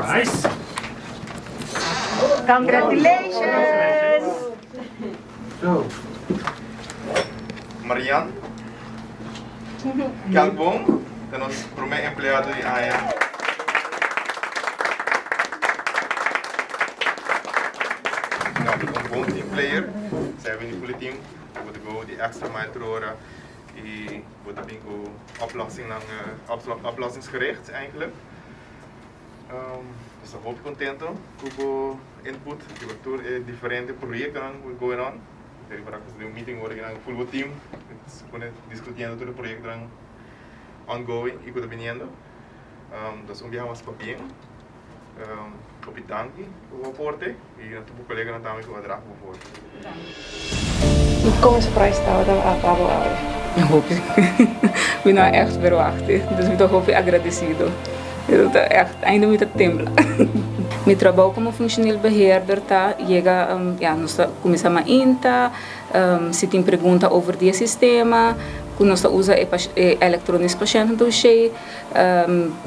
prize. Congratulations! So, Marian Calbon, que é nosso primeiro empregado de AIA. Nou, een bom teamplayer. Zijn we in het team. We moeten gewoon die extra mile terhoren. E we também com oplossingsgericht eigenlijk. Dus ik hoop contento com o input. Door diferente projecten que going on. Dari para fazer uma meeting hoje com o team. Discutindo todo o projeto ongoing e que está vindo. Dus viajamos para bem. Capitão o aporte e o meu colega não também com o drago o aporte. Como esse prijs está a Pablo ahora? Eu hoop ik nou echt verwachten. Dus ik hoop agradecido. Eu tô ainda muito tempo. Meu trabalho como funcionário beheerder tá chega nós começamos a inta, se tem pergunta over o sistema, nós usa eletrônicos paciente dossiê,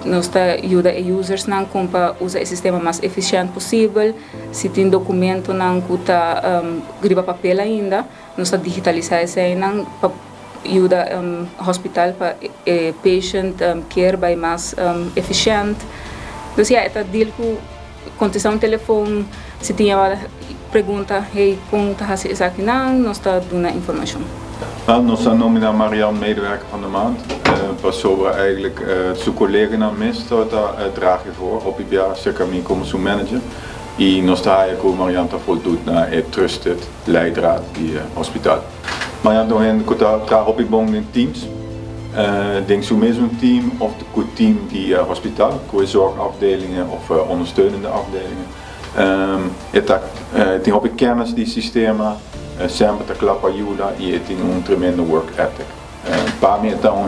nós ajuda users não para usar o sistema mais eficiente possível, se tem documento não cuta griba papel ainda, nós digitalizar isso não ajuda hospital para patient care by mais eficiente. Dus ja, het deel com contestar telefone, se tinha uma pergunta, hey, como tá se isso aqui não, nós tá dando informação. Nós nomineren Marian medewerker van de maand. Pas zo eigenlijk zijn collega naar mist, dat draag je voor op IBA, zeker mijn commercial manager. E nós está aí com Marian tá voldoet naar het trusted leidraad die hospitaal. Marian doorheen daar op bong in teams. Denk zo meer zo'n team of het team die hospitaal, zorgafdelingen of ondersteunende afdelingen. Het op kennis die systemen. Sempre te klapa ajuda e tem tremendo work ethic. Para mim então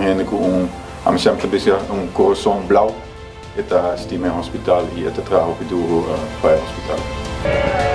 a sempre bezig coração blau. Eta stima hospital e eta trabalho duro para o hospital.